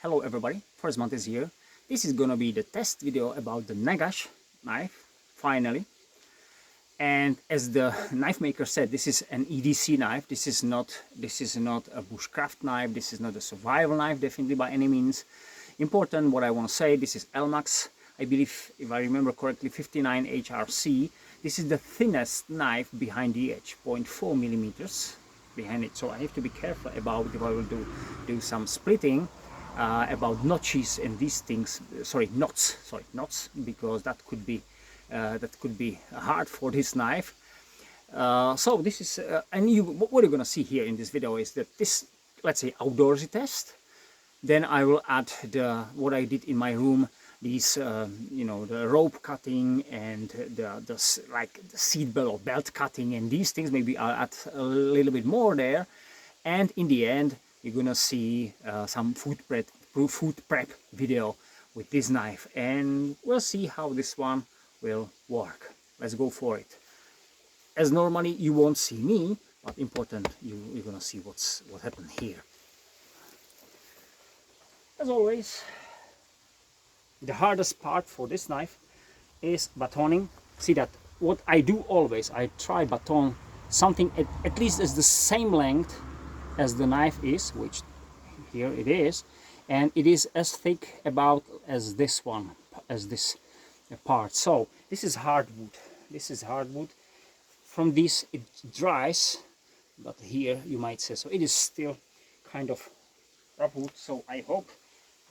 Hello everybody, First Month is here. This is gonna be the test video about the NAGASH knife, finally. And as the knife maker said, this is an EDC knife. This is not a bushcraft knife. This is not a survival knife, definitely by any means. Important, what I want to say, this is Elmax. I believe, if I remember correctly, 59 HRC. This is the thinnest knife behind the edge, 0.4 millimeters behind it. So I have to be careful about if I will do some splitting. About notches and these things, knots, because that could be hard for this knife. So this is, what you're gonna see here in this video is that this, let's say, outdoorsy test. Then I will add what I did in my room, these, the rope cutting and the seat belt or belt cutting and these things. Maybe I'll add a little bit more there, and in the end, you're gonna see some food prep video with this knife, and we'll see how this one will work. Let's go for it. As normally you won't see me, but important, you're gonna see what happened here. As always, the hardest part for this knife is batoning. See that what I do always, I try baton something at least as the same length as the knife is, which here it is, and it is as thick about as this one, as this part. So this is hardwood. This is hardwood. From this it dries, but here you might say so. It is still kind of rough wood. So I hope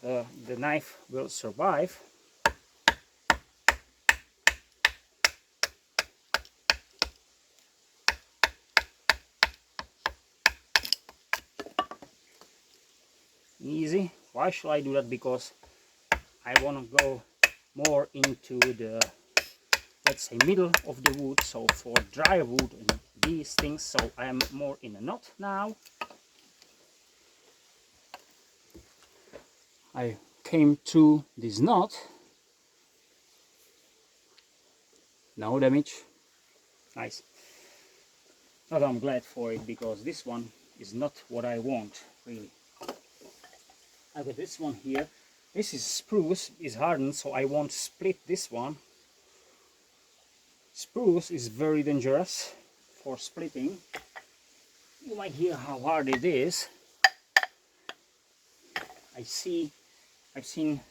the knife will survive. Easy. Why should I do that? Because I want to go more into the, let's say, middle of the wood, so for dry wood and these things. So I am more in a knot now. I came to this knot. No damage. Nice. But I'm glad for it, because this one is not what I want, really. I got this one here. This is spruce, is hardened, so I won't split this one. Spruce is very dangerous for splitting. You might hear how hard it is. I've seen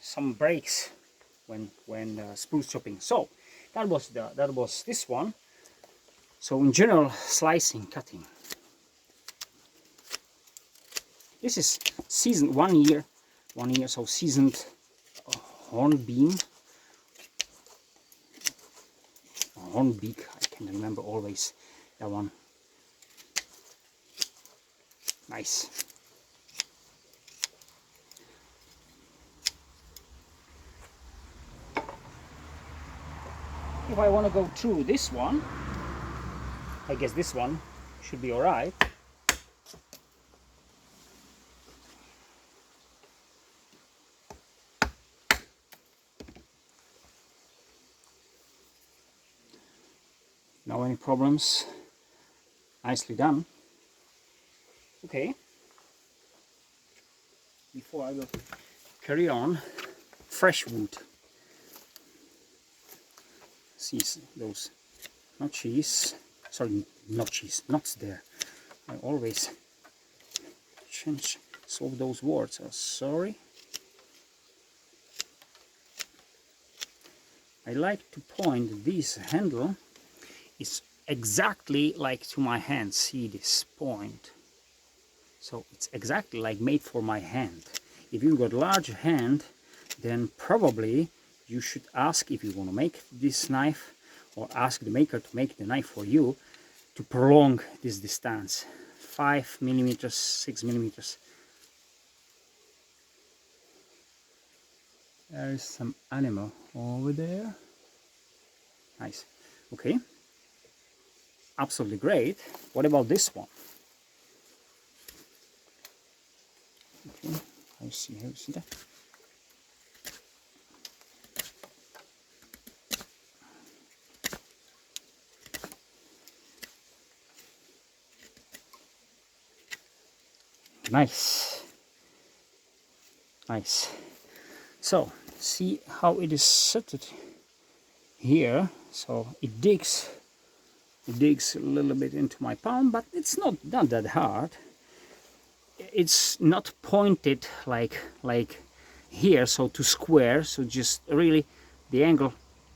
some breaks when spruce chopping. So that was this one. So in general, slicing, cutting. This is seasoned 1 year, so seasoned horn beak. I can remember always that one. Nice. If I want to go through this one, I guess this one should be all right. No any problems. Nicely done. Okay. Before I will carry on, fresh wood. See those notches. Sorry, knots there. I always solve those words. Oh, sorry. I like to point this handle is exactly like to my hand. See this point? So it's exactly like made for my hand. If you've got large hand, then probably you should ask, if you want to make this knife, or ask the maker to make the knife for you, to prolong this distance. 5 millimeters, 6 millimeters. There is some animal over there. Nice. Okay. Absolutely great. What about this one? Okay, I see. How you see that? Nice. Nice. So see how it is set here. So it digs a little bit into my palm, but it's not that hard. It's not pointed like here, so to square, so just really the angle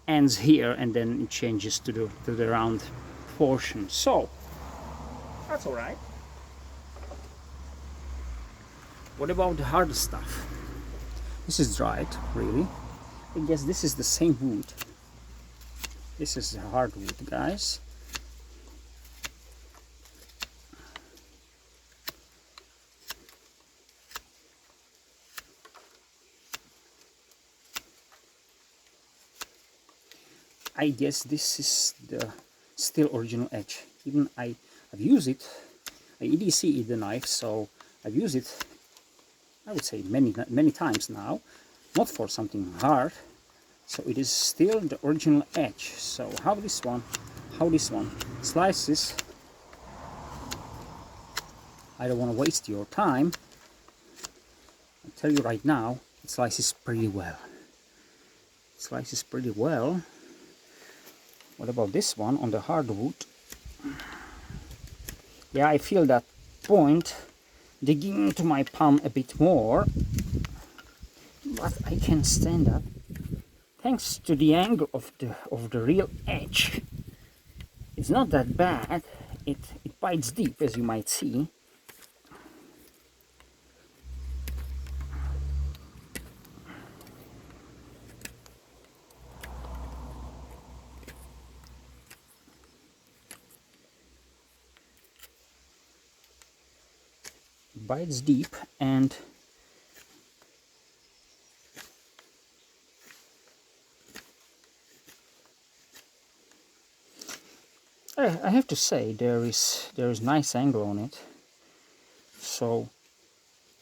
ends here and then it changes to the round portion. So that's all right. What about the hard stuff? This is dried, really. I guess this is the same wood. This is hardwood, guys. I guess this is the still original edge. Even I've used it. I EDC the knife, so I've used it, I would say many times now. Not for something hard. So it is still the original edge. So how this one slices. I don't want to waste your time. I'll tell you right now, it slices pretty well. It slices pretty well. What about this one on the hardwood? Yeah, I feel that point digging into my palm a bit more, but I can stand up thanks to the angle of the real edge. It's not that bad. It bites deep, as you might see. Bites deep, and I have to say there is nice angle on it, so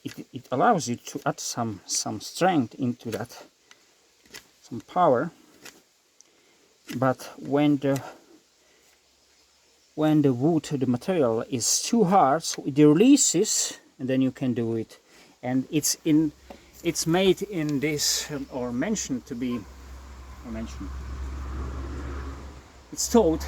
it allows you to add some strength into that, some power. But when the wood, the material is too hard, so it releases, and then you can do it. And it's made in this, or mentioned to be, it's taught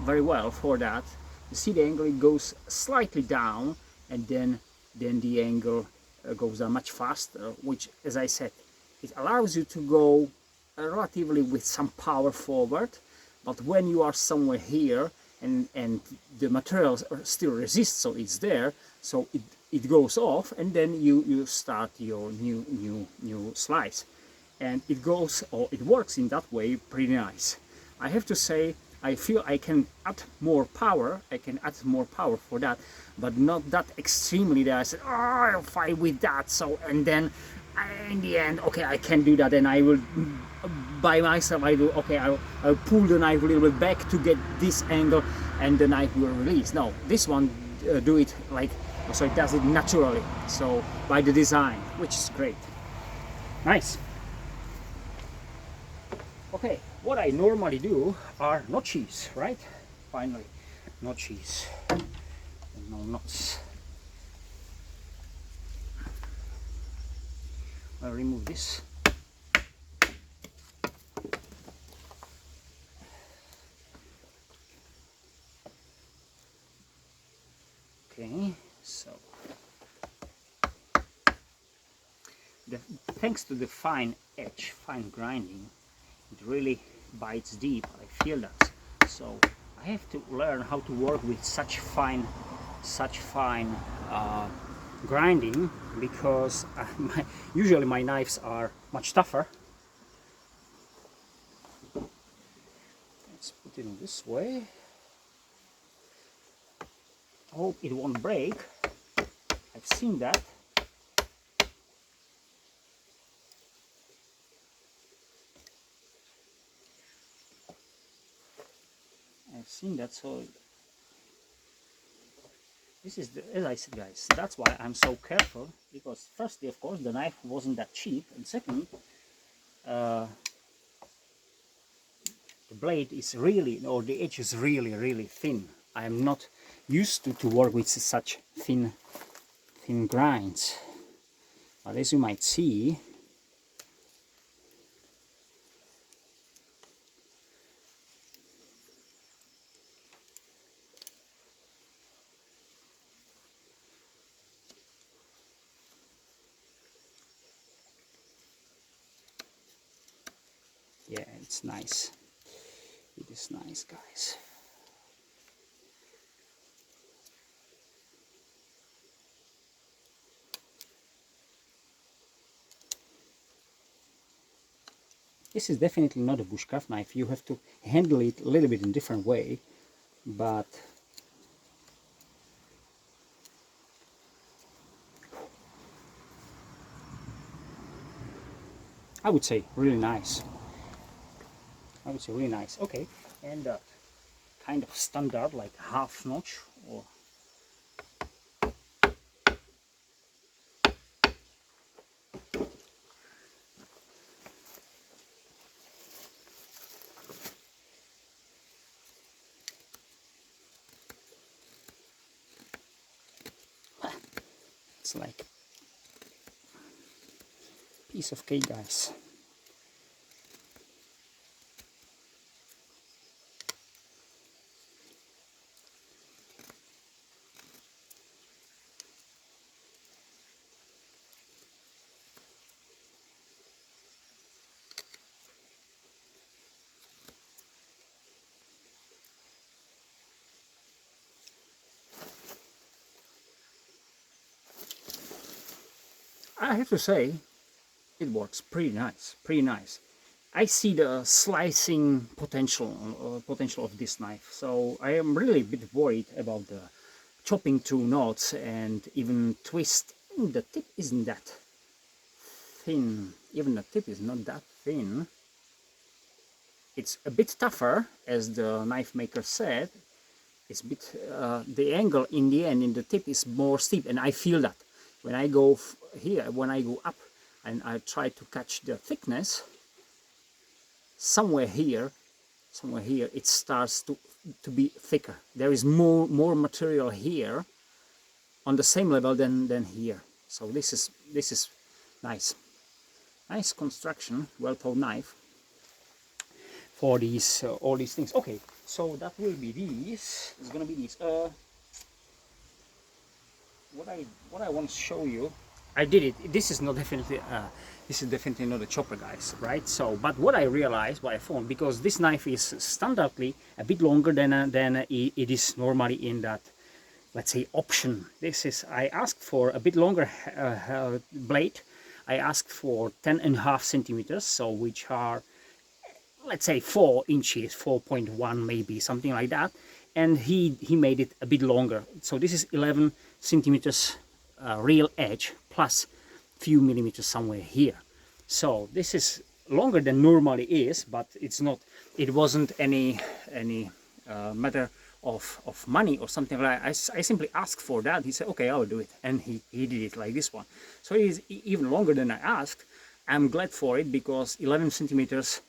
very well for that. You see the angle, it goes slightly down, and then the angle goes down much faster, which, as I said, it allows you to go relatively with some power forward. But when you are somewhere here and the materials still resist, so it's there, so it goes off, and then you start your new slice, and it goes, or it works in that way pretty nice. I have to say, I feel I can add more power. I can add more power for that, but not that extremely that I said, oh, I'll fight with that. So, and then in the end, okay, I can do that, and I will by myself. I do, okay, I'll pull the knife a little bit back to get this angle, and the knife will release. No, this one do it like, so it does it naturally. So by the design, which is great. Nice. Okay, what I normally do are notches, right? Finally, notches. No knots. I'll remove this. Okay, so thanks to the fine edge, fine grinding, it really bites deep. I feel that. So I have to learn how to work with such fine grinding, because usually my knives are much tougher. Let's put it in this way. I hope it won't break. I've seen that. I've seen that, so this is as I said, guys, that's why I'm so careful, because firstly, of course, the knife wasn't that cheap, and second, the blade is really, or the edge is really thin. I am not used to work with such thin grinds. But as you might see, yeah, it's nice. It is nice, guys. This is definitely not a bushcraft knife. You have to handle it a little bit in a different way, but I would say really nice. I would say really nice. Okay, and kind of standard, like half notch or it's like piece of cake, guys. I have to say, it works pretty nice, pretty nice. I see the slicing potential of this knife, so I am really a bit worried about the chopping through knots and even twist. The tip isn't that thin. Even the tip is not that thin. It's a bit tougher, as the knife maker said. It's a bit the angle in the end in the tip is more steep, and I feel that when I go here, when I go up and I try to catch the thickness, somewhere here it starts to be thicker. There is more material here on the same level than here. So this is nice construction, well-thought knife for these all these things. Okay, so that will be these. It's gonna be these. What I want to show you, I did it. This is definitely not a chopper, guys, right? So, but what I realized, what I found, because this knife is standardly a bit longer than it is normally in that, let's say, option. I asked for a bit longer blade. I asked for 10.5 centimeters, so which are, let's say, 4 inches, 4.1 maybe, something like that. And he made it a bit longer. So this is 11 centimeters real edge plus few millimeters somewhere here. So this is longer than normally is, but it's not. It wasn't any matter of money or something like that. I simply asked for that. He said, okay, I will do it, and he did it like this one. So it is even longer than I asked. I'm glad for it, because 11 centimeters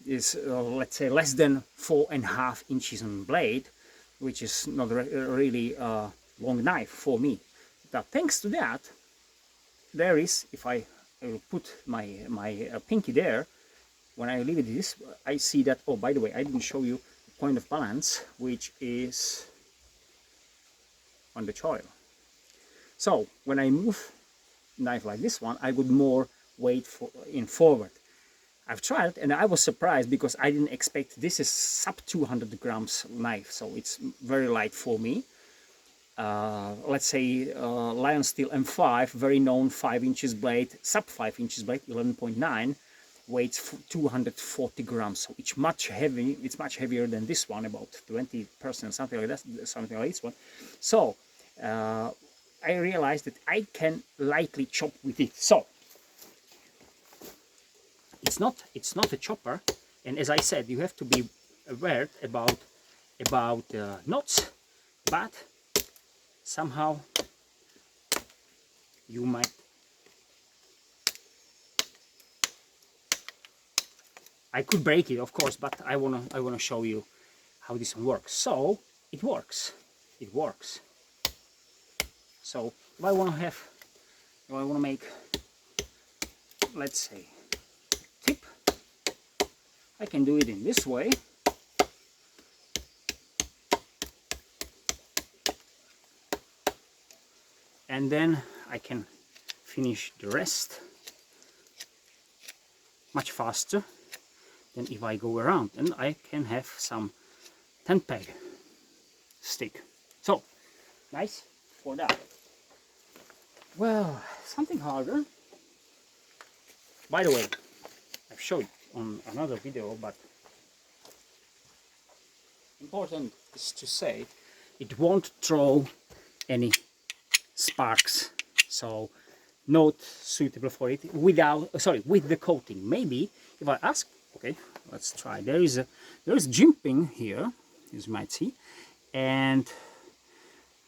is let's say less than 4.5 inches on blade, which is not really a long knife for me. But thanks to that, there is, if I will put my pinky there, when I leave it this, I see that, oh, by the way, I didn't show you the point of balance, which is on the choil. So when I move knife like this one, I would more weight forward. I've tried and I was surprised, because I didn't expect. This is sub 200 grams knife, so it's very light for me. Let's say Lion Steel M5, very known 5 inches blade, sub 5 inches blade, 11.9, weighs 240 grams, so it's much heavy. It's much heavier than this one, about 20%, something like that, something like this one. So I realized that I can lightly chop with it. So it's not a chopper, and as I said, you have to be aware about knots, but somehow you might. I could break it, of course, but I wanna show you how this one works. So it works. So if I wanna make let's say, tip. I can do it in this way. And then I can finish the rest much faster than if I go around, and I can have some 10 peg stick. So nice for that. Well, something harder. By the way, I've showed on another video, but important is to say it won't throw any sparks, so not suitable for it without, with the coating. Maybe if I ask, okay, let's try. There is jimping here, as you might see, and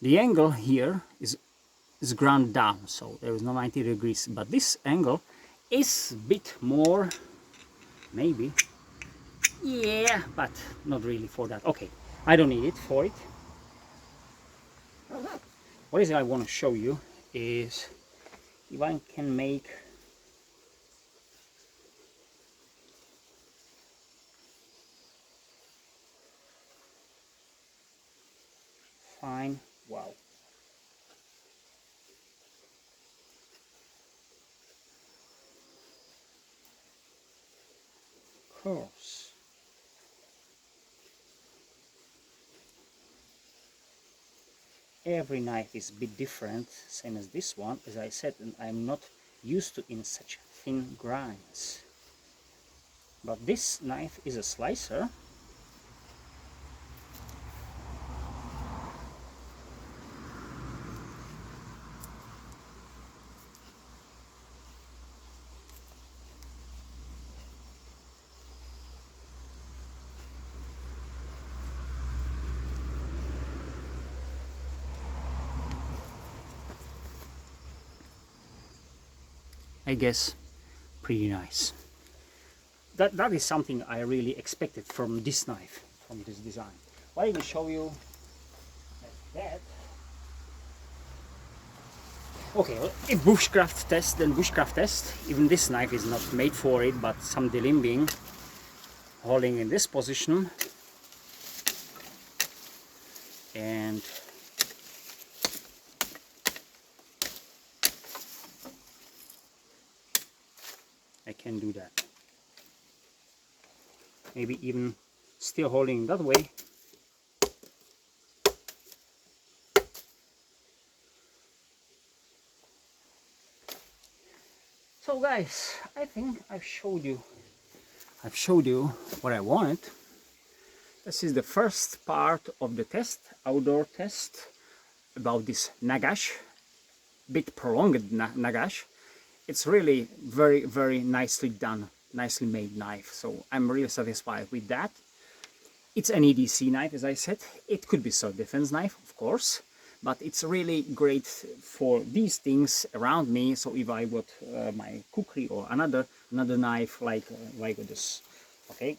the angle here is ground down, so there is no 90 degrees, but this angle is a bit more, maybe, yeah, but not really for that. Okay, I don't need it for it. What is it I want to show you is if I can make fine, wow. Course. Every knife is a bit different, same as this one, as I said, and I'm not used to in such thin grinds. But this knife is a slicer. I guess pretty nice. That is something I really expected from this knife, from this design. Why don't I show you like that? Okay, well, a bushcraft test, then bushcraft test. Even this knife is not made for it, but some delimbing, holding in this position, and I can do that. Maybe even still holding that way. So guys, I think I've showed you what I wanted. This is the first part of the test, outdoor test, about this NAGASH, bit prolonged NAGASH. It's really very, very nicely done, nicely made knife, so I'm really satisfied with that. It's an EDC knife, as I said. It could be self-defense knife, of course, but it's really great for these things around me. So if I got my kukri or another knife like this, okay,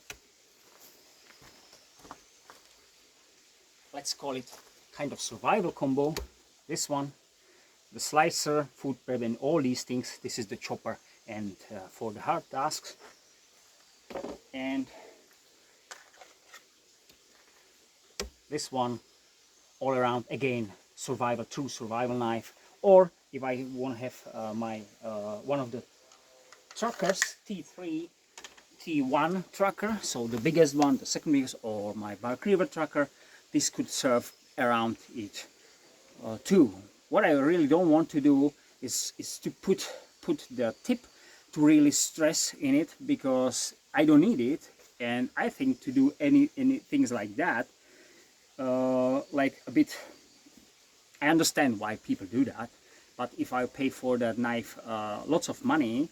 let's call it kind of survival combo. This one, the slicer, food prep, and all these things. This is the chopper, and for the hard tasks, and this one all around, again, survival, true survival knife. Or if I want to have my one of the truckers, T3, T1 trucker, so the biggest one, the second biggest, or my Bark River trucker, this could serve around it too. What I really don't want to do is to put the tip to really stress in it, because I don't need it, and I think to do any things like that, like a bit, I understand why people do that, but if I pay for that knife lots of money,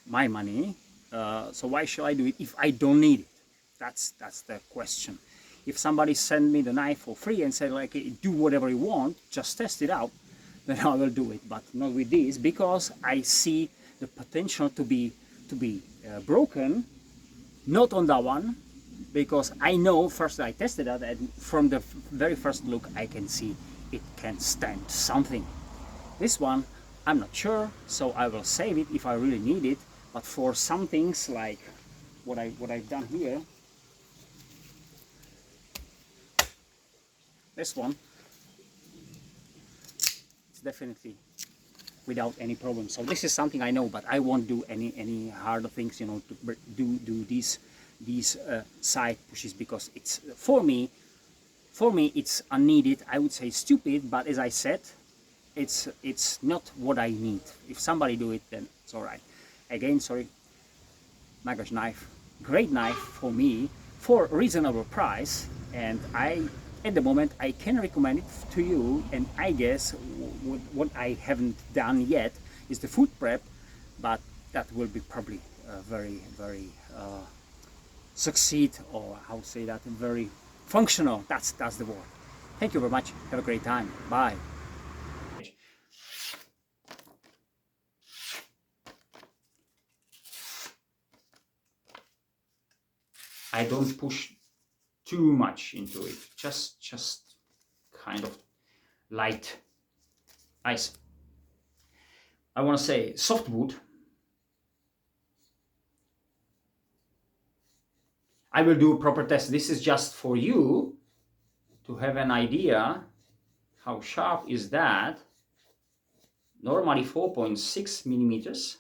my money, so why should I do it if I don't need it? That's the question. If somebody send me the knife for free and say like, hey, do whatever you want, just test it out, then I will do it, but not with this, because I see the potential to be broken. Not on that one, because I know first I tested that, and from the very first look I can see it can stand something. This one I'm not sure, so I will save it if I really need it, but for some things like what I've done here, this one, it's definitely without any problem. So this is something I know, but I won't do any harder things, you know, to do these side pushes, because it's for me it's unneeded. I would say stupid, but as I said, it's not what I need. If somebody do it, then it's all right. Again, sorry, NAGASH knife, great knife for me for a reasonable price, and at the moment I can recommend it to you. And I guess what I haven't done yet is the food prep, but that will be probably very succeed, or how to say that, very functional. That's the word. Thank you very much. Have a great time. Bye. I don't push too much into it. Just kind of light ice. I want to say softwood. I will do a proper test. This is just for you to have an idea how sharp is that. Normally 4.6 millimeters,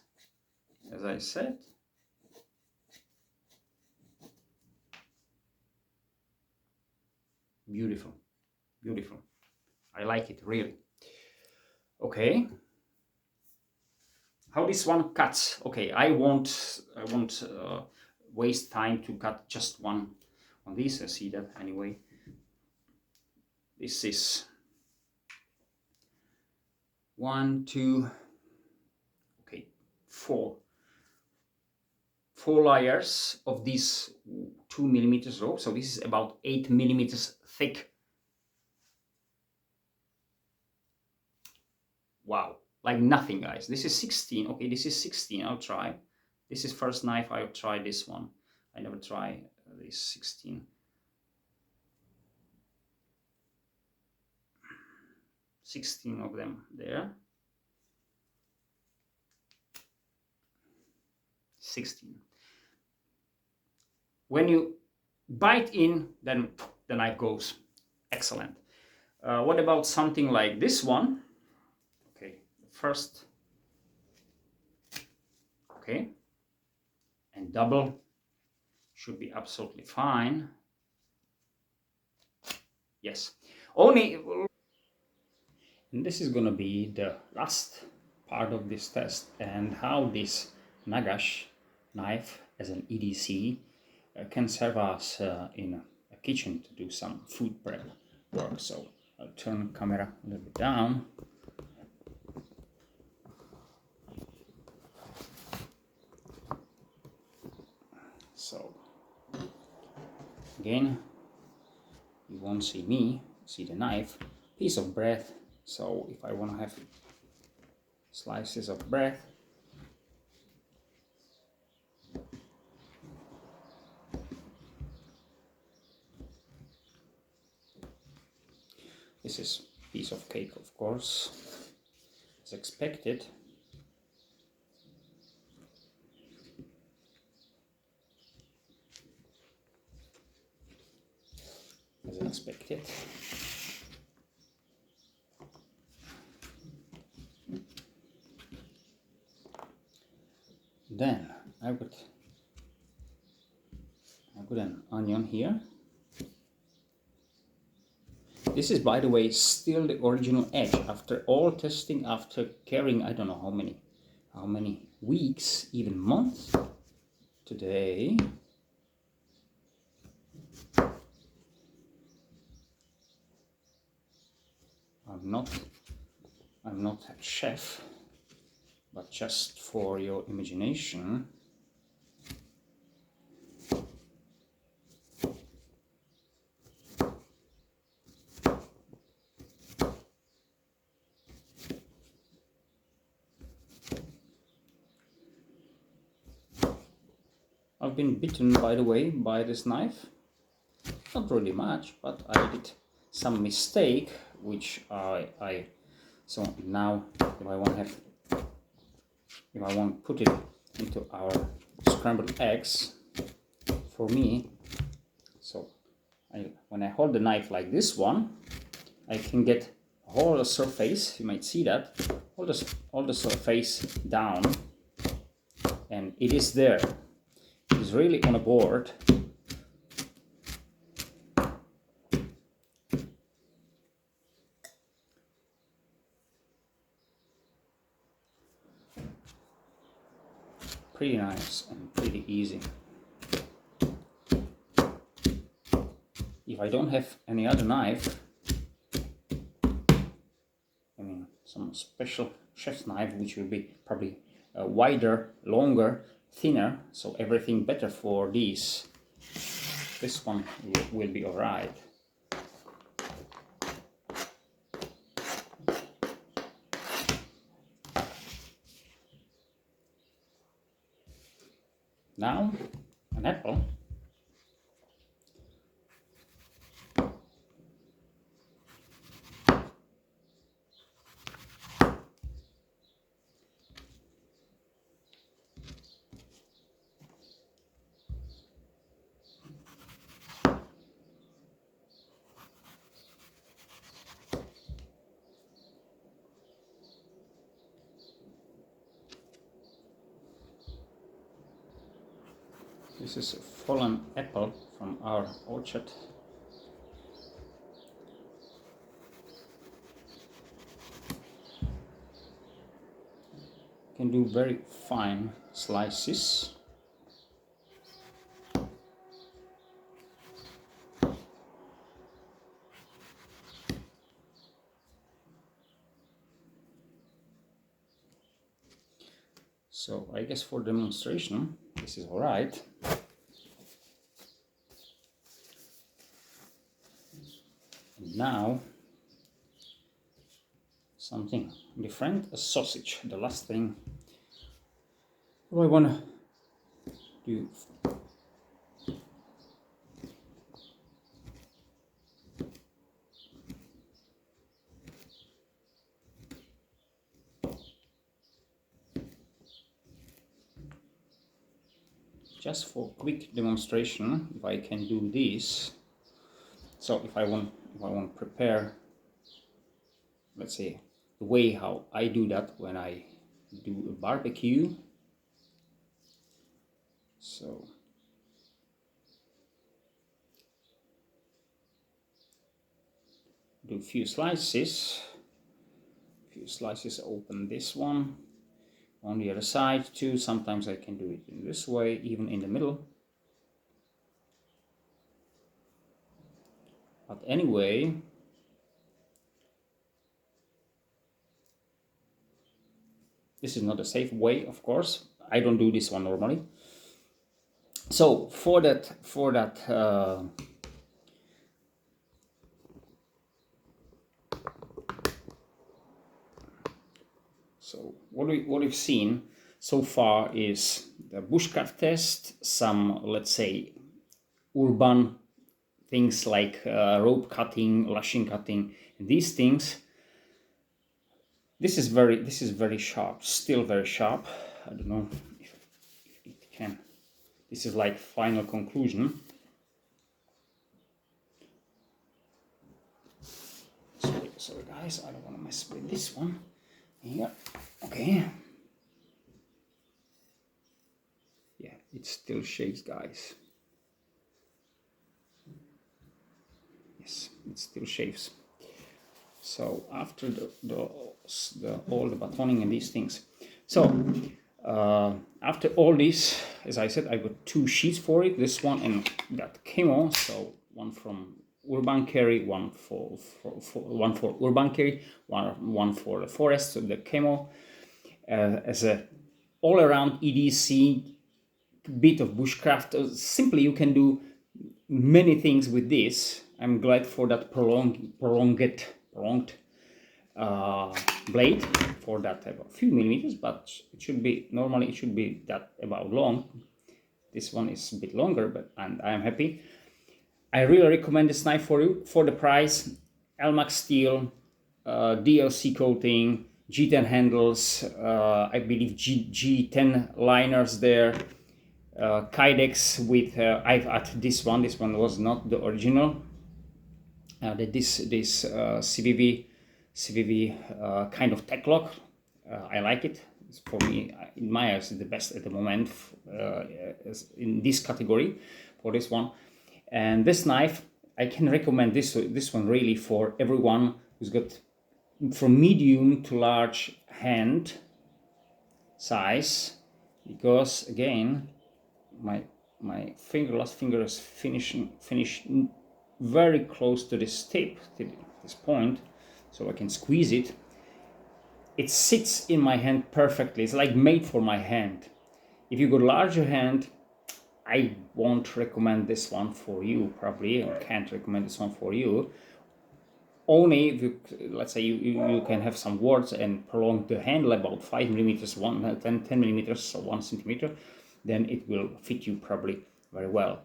as I said. Beautiful, beautiful. I like it really. Okay. How this one cuts? Okay, I won't waste time to cut just one on this. I see that anyway. This is 1, 2, okay, 4 layers of this 2 millimeters rope. So this is about 8 millimeters thick. Wow, like nothing, guys. This is 16. Okay, this is 16. I'll try. This is first knife. I'll try this one. I never try this 16. 16 of them there. 16. When you bite in, then the knife goes. Excellent. What about something like this one? Okay, first. Okay, and double should be absolutely fine. Yes, only. And this is gonna be the last part of this test, and how this NAGASH knife as an EDC can serve us in a kitchen to do some food prep work. So I'll turn the camera a little bit down. So again, you won't see me, see the knife, piece of bread. So if I want to have slices of bread, this is a piece of cake, of course, as expected. As expected. Then I put an onion here. This is, by the way, still the original edge after all testing, after carrying I don't know how many weeks, even months. Today I'm not a chef, but just for your imagination, I've been bitten, by the way, by this knife. Not really much, but I did some mistake, which so now if I want to put it into our scrambled eggs. For me, so when I hold the knife like this one, I can get all the surface, you might see that, all the surface down, and it is there. It is really on a board. Pretty nice and pretty easy. If I don't have any other knife, I mean some special chef's knife, which will be probably wider, longer, thinner, so everything better for these. This one will be alright. Now, an apple. This is a fallen apple from our orchard. Can do very fine slices. So I guess for demonstration, this is all right. And now, something different, a sausage. The last thing what I want to do. Just for quick demonstration, if I can do this. So if I want to prepare, let's say, the way how I do that when I do a barbecue. So do a few slices. Open this one on the other side too. Sometimes I can do it in this way, even in the middle. But anyway, this is not a safe way, of course. I don't do this one normally. So for that so what we've seen so far is the bushcraft test, some, let's say, urban things like rope cutting, lashing cutting, these things. This is very sharp, still very sharp. I don't know if it can. This is like final conclusion. Sorry guys, I don't want to mess with this one. Yeah, okay. Yeah, it still shaves, guys. Yes, it still shaves. So after all the batoning and these things. So after all this, as I said, I got two sheets for it. This one and that camo. So one from urban carry, one for urban carry, one for the forest. So the camo as a all-around EDC bit of bushcraft. Simply, you can do many things with this. I'm glad for that prolonged blade for that about a few millimeters, but it should be normally it should be that about long. This one is a bit longer, but and I am happy. I really recommend this knife for you for the price. Elmax steel, DLC coating, G10 handles, I believe G10 liners there, Kydex with, I've had this one was not the original, this CVV kind of tech lock. I like it. It's, for me, in my eyes, the best at the moment in this category for this one. And this knife, I can recommend this one really for everyone who's got from medium to large hand size, because again, my last finger is finished very close to this tip, to this point, so I can squeeze it. It sits in my hand perfectly. It's like made for my hand. If you got larger hand, I won't recommend this one for you, probably. I can't recommend this one for you. Only if you, let's say you can have some words and prolong the handle about 5 millimeters, 10 millimeters, or 1 centimeter, then it will fit you probably very well.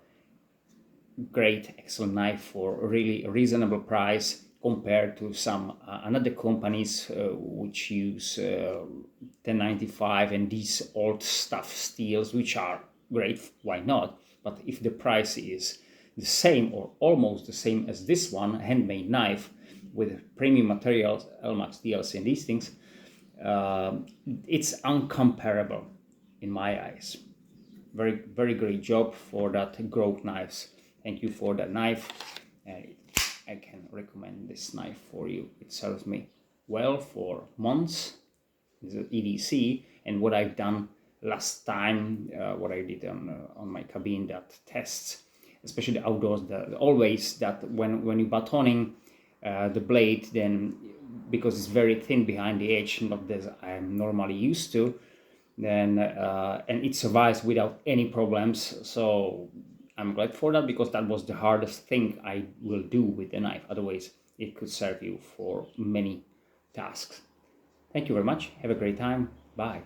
Great, excellent knife for a really reasonable price compared to some another companies which use 1095 and these old stuff steels, which are great, why not? But if the price is the same or almost the same as this one, handmade knife with premium materials, LMAX, DLC, and these things, it's uncomparable in my eyes. Very, very great job for that Grouch knives. Thank you for that knife. I can recommend this knife for you. It serves me well for months. This is EDC, and what I've done last time, what I did on my cabin, that tests, especially outdoors, always that when you're batoning the blade, then because it's very thin behind the edge, not as I'm normally used to, then and it survives without any problems. So I'm glad for that, because that was the hardest thing I will do with the knife. Otherwise, it could serve you for many tasks. Thank you very much. Have a great time. Bye.